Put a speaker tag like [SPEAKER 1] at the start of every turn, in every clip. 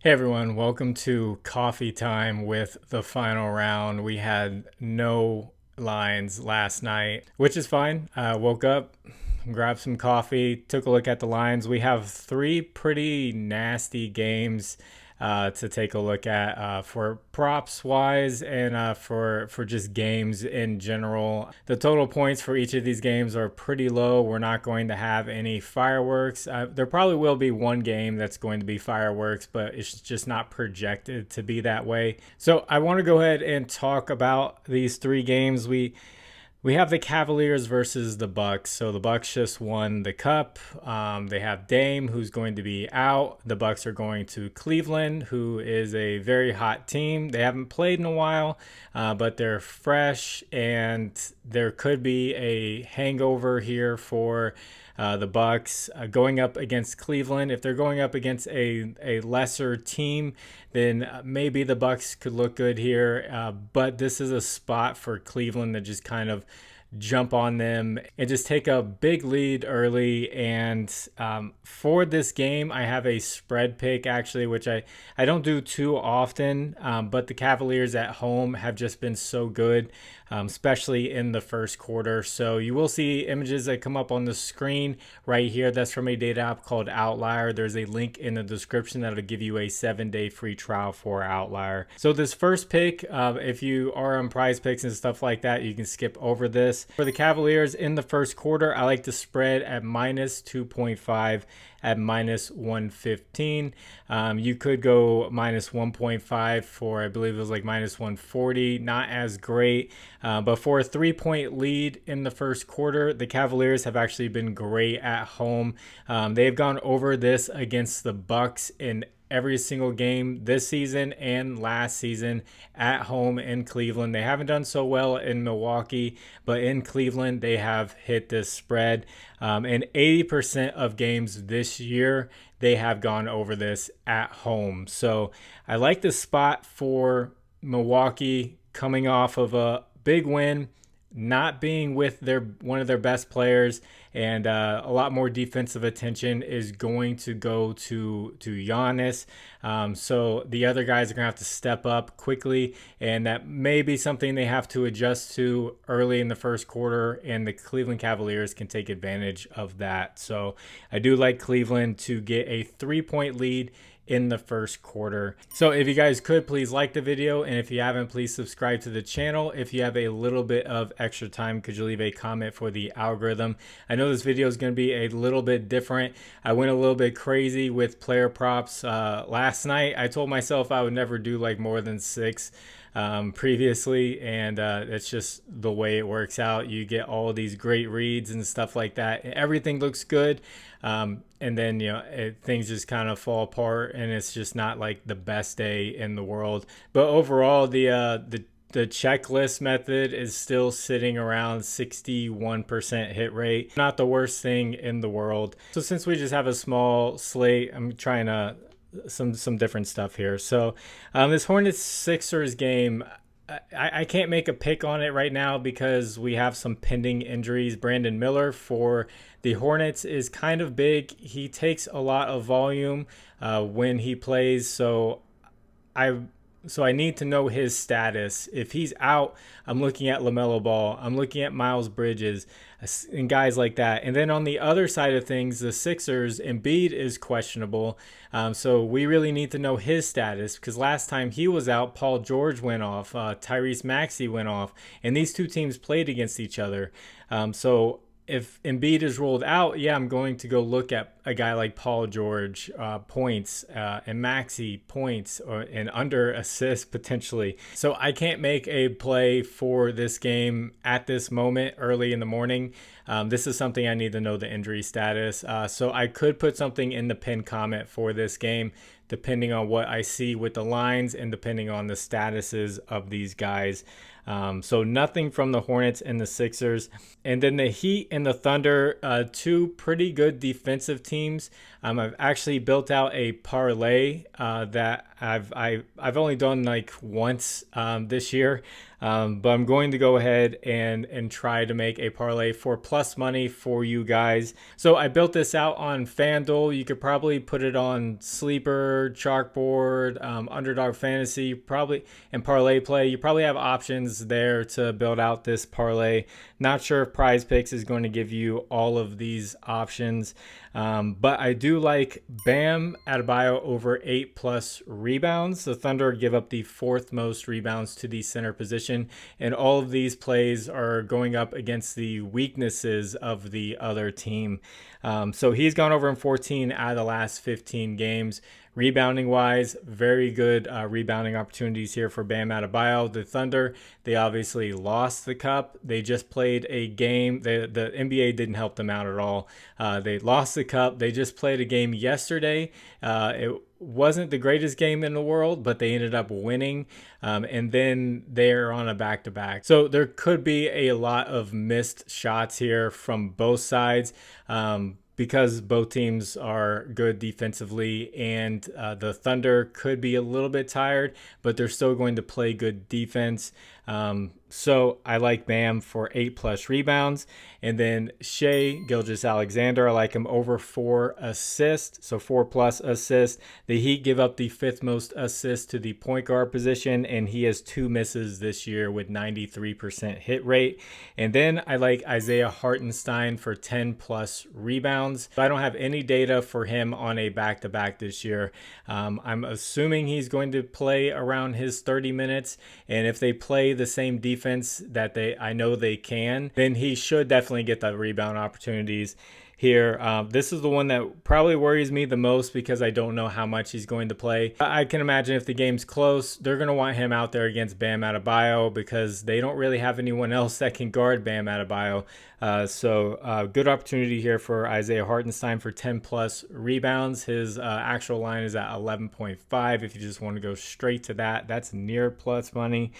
[SPEAKER 1] Hey everyone, welcome to Coffee Time with the final round. We had no lines last night, which is fine. Woke up, grabbed some coffee, took a look at the lines. We have three pretty nasty games to take a look at for props wise and for just games in general. The total points for each of these games are pretty low. We're not going to have any fireworks. There probably will be one game that's going to be fireworks, but it's just not projected to be that way. So I want to go ahead and talk about these three games. We have the Cavaliers versus the Bucks. So the Bucks just won the cup. They have Dame, who's going to be out. The Bucks are going to Cleveland, who is a very hot team. They haven't played in a while, but they're fresh, and there could be a hangover here for the Bucks going up against Cleveland. If they're going up against a lesser team, then maybe the Bucks could look good here. But this is a spot for Cleveland to just kind of jump on them and just take a big lead early. And for this game, I have a spread pick actually, which I don't do too often, but the Cavaliers at home have just been so good, especially in the first quarter. So you will see images that come up on the screen right here. That's from a data app called Outlier. There's a link in the description that'll give you a 7-day free trial for Outlier. So this first pick, if you are on Prizepicks and stuff like that, you can skip over this. For the Cavaliers in the first quarter, I like to spread at minus 2.5 at minus 115. You could go minus 1.5 for, I believe it was like minus 140. Not as great. But for a 3-point lead in the first quarter, the Cavaliers have actually been great at home. They've gone over this against the Bucks in every single game this season and last season at home in Cleveland. They haven't done so well in Milwaukee, but in Cleveland, they have hit this spread. And 80% of games this year, they have gone over this at home. So I like the spot for Milwaukee coming off of a big win, not being with one of their best players, and a lot more defensive attention is going to go to Giannis. So the other guys are going to have to step up quickly, and that may be something they have to adjust to early in the first quarter, and the Cleveland Cavaliers can take advantage of that. So I do like Cleveland to get a 3-point lead in the first quarter. So if you guys could, please like the video, and if you haven't, please subscribe to the channel. If you have a little bit of extra time, could you leave a comment for the algorithm? I know this video is going to be a little bit different. I went a little bit crazy with player props last night. I told myself I would never do like more than 6 previously, and it's just the way it works out. You get all these great reads and stuff like that. Everything looks good, and then things just kind of fall apart, and it's just not like the best day in the world. But overall, the checklist method is still sitting around 61% hit rate. Not the worst thing in the world. So since we just have a small slate, I'm trying to some different stuff here. So this Hornets Sixers game, I can't make a pick on it right now because we have some pending injuries. Brandon Miller for the Hornets is kind of big. He takes a lot of volume when he plays, so I need to know his status. If he's out, I'm looking at LaMelo Ball. I'm looking at Miles Bridges and guys like that. And then on the other side of things, the Sixers, Embiid is questionable. So we really need to know his status because last time he was out, Paul George went off, Tyrese Maxey went off, and these two teams played against each other. So if Embiid is ruled out, yeah, I'm going to go look at a guy like Paul George points and Maxey points and under assists potentially. So I can't make a play for this game at this moment early in the morning. This is something I need to know the injury status. So I could put something in the pinned comment for this game depending on what I see with the lines and depending on the statuses of these guys. So nothing from the Hornets and the Sixers. And then the Heat and the Thunder, two pretty good defensive teams. I've actually built out a parlay that I've only done like once this year. But I'm going to go ahead and try to make a parlay for plus money for you guys. So I built this out on Fanduel. You could probably put it on Sleeper, ChalkBoard, Underdog Fantasy, probably, and ParlayPlay. You probably have options there to build out this parlay. Not sure if Prizepicks is going to give you all of these options, but I do like Bam Adebayo over 8+ rebounds. The Thunder give up the 4th most rebounds to the center position, and all of these plays are going up against the weaknesses of the other team. So he's gone over in 14 out of the last 15 games. Rebounding wise, very good rebounding opportunities here for Bam Adebayo. The Thunder, they obviously lost the cup. They just played a game. The NBA didn't help them out at all. They lost the cup. They just played a game yesterday. It wasn't the greatest game in the world, but they ended up winning. And then they're on a back-to-back. So there could be a lot of missed shots here from both sides. Because both teams are good defensively, and the Thunder could be a little bit tired, but they're still going to play good defense. So I like Bam for 8+ rebounds. And then Shai Gilgeous-Alexander, I like him over 4 assists, so 4+ assists. The Heat give up the 5th most assists to the point guard position, and he has 2 misses this year with 93% hit rate. And then I like Isaiah Hartenstein for 10+ rebounds. I don't have any data for him on a back-to-back this year. I'm assuming he's going to play around his 30 minutes, and if they play the same defense that I know they can, then he should definitely get the rebound opportunities here. This is the one that probably worries me the most because I don't know how much he's going to play. I can imagine if the game's close, they're going to want him out there against Bam Adebayo because they don't really have anyone else that can guard Bam Adebayo. So good opportunity here for Isaiah Hartenstein for 10+ rebounds. His actual line is at 11.5. If you just want to go straight to that, that's near plus money.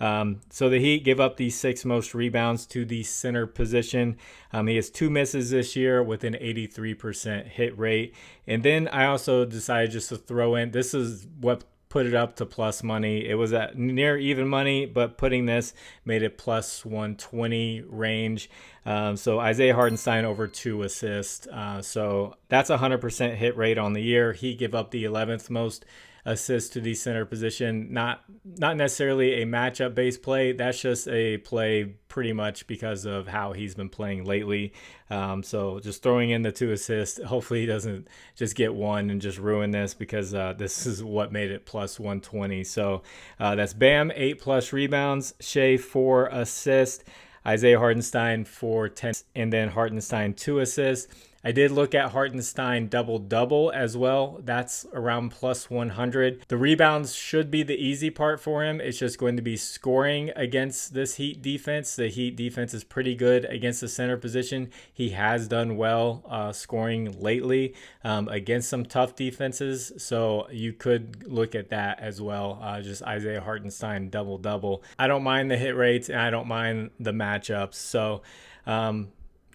[SPEAKER 1] So the Heat give up the 6th most rebounds to the center position. He has 2 misses this year with an 83% hit rate. And then I also decided just to throw in, this is what put it up to plus money. It was at near even money, but putting this made it plus 120 range. So Isaiah Hartenstein over 2 assists. So that's 100% hit rate on the year. He give up the 11th most assists to the center position. Not necessarily a matchup based play. That's just a play pretty much because of how he's been playing lately. So just throwing in the 2 assists. Hopefully he doesn't just get 1 and just ruin this, because this is what made it plus 120. So that's Bam 8+ rebounds, Shai 4 assists, Isaiah Hartenstein for 10, and then Hartenstein 2 assists. I did look at Hartenstein double-double as well. That's around plus 100. The rebounds should be the easy part for him. It's just going to be scoring against this Heat defense. The Heat defense is pretty good against the center position. He has done well scoring lately against some tough defenses. So you could look at that as well. Just Isaiah Hartenstein double-double. I don't mind the hit rates, and I don't mind the matchups. So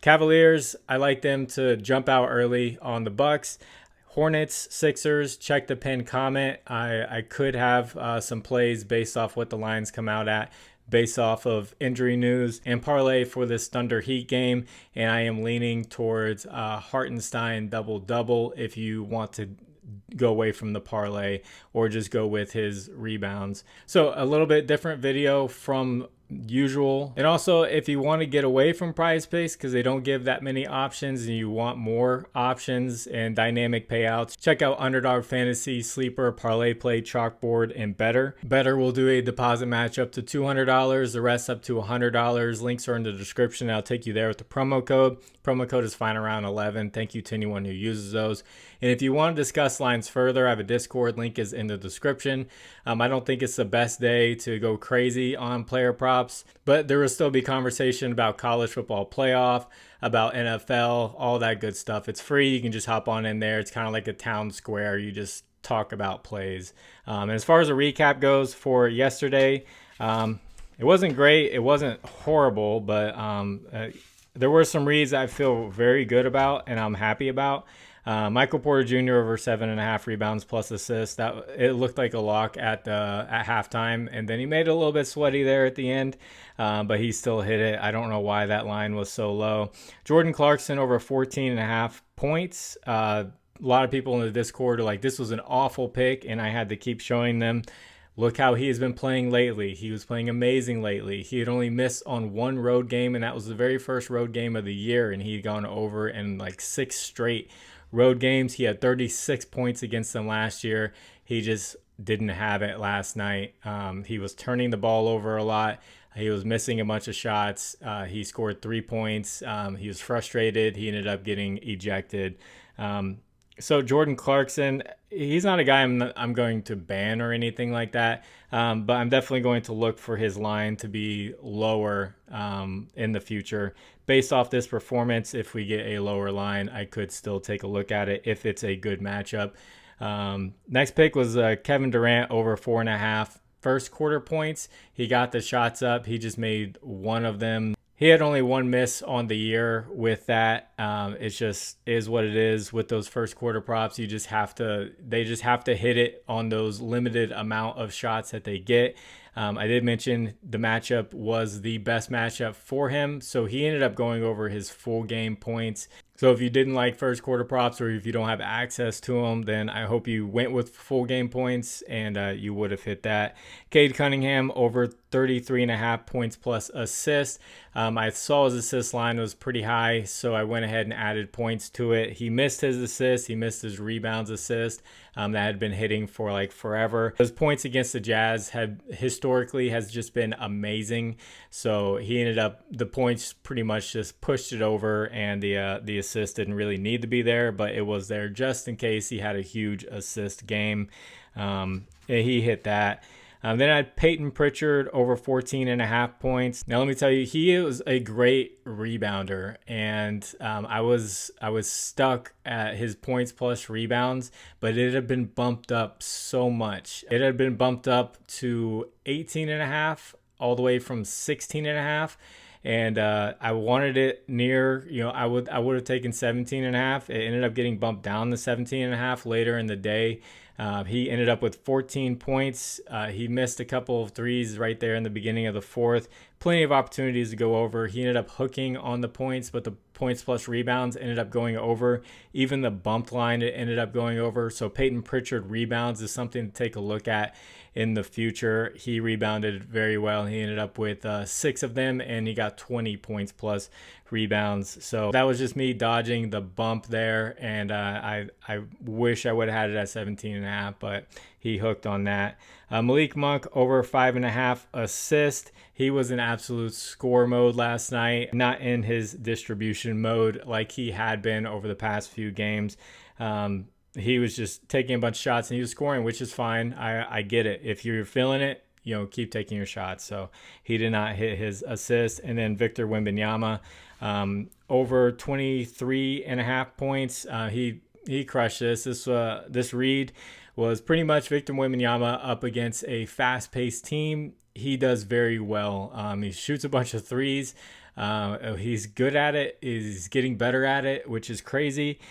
[SPEAKER 1] Cavaliers, I like them to jump out early on the Bucks. Hornets, Sixers, check the pinned comment. I could have some plays based off what the lines come out at, based off of injury news, and parlay for this Thunder Heat game. And I am leaning towards Hartenstein double-double if you want to go away from the parlay or just go with his rebounds. So a little bit different video from usual. And also, if you want to get away from Prizepicks because they don't give that many options and you want more options and dynamic payouts, check out Underdog Fantasy, Sleeper, ParlayPlay, ChalkBoard, and BETR. BETR will do a deposit match up to $200, the rest up to $100. Links are in the description. I'll take you there with the promo code. Promo code is fine around 11. Thank you to anyone who uses those. And if you want to discuss lines further, I have a Discord. Link is in the description. I don't think it's the best day to go crazy on player props, but there will still be conversation about college football playoff, about NFL, all that good stuff. It's free. You can just hop on in there. It's kind of like a town square. You just talk about plays. And as far as a recap goes for yesterday, it wasn't great. It wasn't horrible, but there were some reads I feel very good about and I'm happy about. Michael Porter Jr. over 7.5 rebounds plus assists. That it looked like a lock at halftime, and then he made it a little bit sweaty there at the end, but he still hit it. I don't know why that line was so low. Jordan Clarkson over 14.5 points. A lot of people in the Discord are like, this was an awful pick, and I had to keep showing them. Look how he has been playing lately. He was playing amazing lately. He had only missed on one road game, and that was the very first road game of the year, and he'd gone over in like 6 straight road games. He had 36 points against them last year. He just didn't have it last night. He was turning the ball over a lot. He was missing a bunch of shots. He scored 3 points. He was frustrated. He ended up getting ejected. So Jordan Clarkson, he's not a guy I'm going to ban or anything like that, but I'm definitely going to look for his line to be lower in the future. Based off this performance, if we get a lower line, I could still take a look at it if it's a good matchup. Next pick was Kevin Durant over 4.5 first quarter points. He got the shots up. He just made one of them. He had only one miss on the year with that. It just is what it is with those first quarter props. They just have to hit it on those limited amount of shots that they get. I did mention the matchup was the best matchup for him, so he ended up going over his full game points. So if you didn't like first quarter props, or if you don't have access to them, then I hope you went with full game points, and you would have hit that. Cade Cunningham over 33.5 points plus assist. I saw his assist line was pretty high, so I went ahead and added points to it. He missed his assist. He missed his rebounds assist that had been hitting for like forever. His points against the Jazz historically has just been amazing. So he ended up, the points pretty much just pushed it over, and the assist didn't really need to be there, but it was there just in case he had a huge assist game. He hit that. Then I had Peyton Pritchard over 14.5 points. Now let me tell you, he is a great rebounder, and I was stuck at his points plus rebounds, but it had been bumped up so much. It had been bumped up to 18.5, all the way from 16.5. And I wanted it near, I would have taken 17.5. It ended up getting bumped down to 17.5 later in the day. He ended up with 14 points. He missed a couple of threes right there in the beginning of the fourth. Plenty of opportunities to go over. He ended up hooking on the points, but the points plus rebounds ended up going over. Even the bumped line, it ended up going over. So Peyton Pritchard rebounds is something to take a look at in the future. He rebounded very well. He ended up with 6 of them, and he got 20 points plus rebounds. So that was just me dodging the bump there, and I wish I would have had it at 17.5, but he hooked on that. Malik Monk over 5.5 assists. He was in absolute score mode last night, not in his distribution mode like he had been over the past few games. He was just taking a bunch of shots and he was scoring, which is fine. I get it. If you're feeling it, keep taking your shots. So he did not hit his assist. And then Victor Wembanyama, over 23.5 points. He crushed this. This read was pretty much Victor Wembanyama up against a fast-paced team. He does very well. He shoots a bunch of threes. He's good at it. He's getting better at it, which is crazy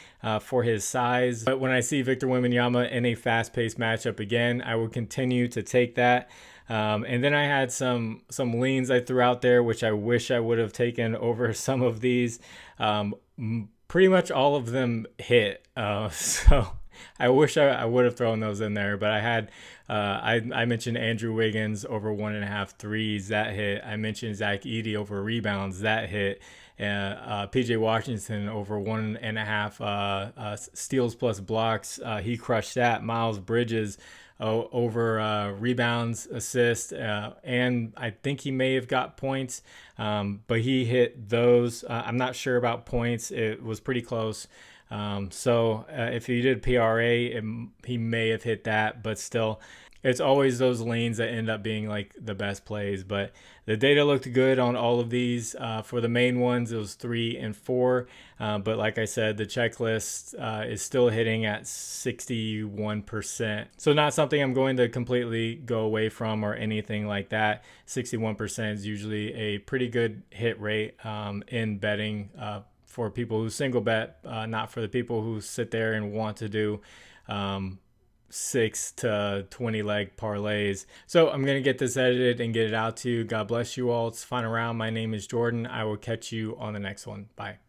[SPEAKER 1] for his size. But when I see Victor Wembanyama in a fast-paced matchup again, I will continue to take that. And then I had some leans I threw out there, which I wish I would have taken over some of these. Pretty much all of them hit. So I wish I would have thrown those in there, but I had I mentioned Andrew Wiggins over 1.5 threes, that hit. I mentioned Zach Edey over rebounds, that hit. PJ Washington over 1.5 steals plus blocks, he crushed that. Miles Bridges over rebounds, assists, and I think he may have got points, but he hit those. I'm not sure about points. It was pretty close. So if he did PRA, he may have hit that, but still, it's always those lanes that end up being like the best plays. But the data looked good on all of these. For the main ones, it was 3 and 4. But like I said, the checklist is still hitting at 61%. So not something I'm going to completely go away from or anything like that. 61% is usually a pretty good hit rate in betting for people who single bet, not for the people who sit there and want to do 6 to 20 leg parlays. So I'm going to get this edited and get it out to you. God bless you all. It's final round. My name is Jordan. I will catch you on the next one. Bye.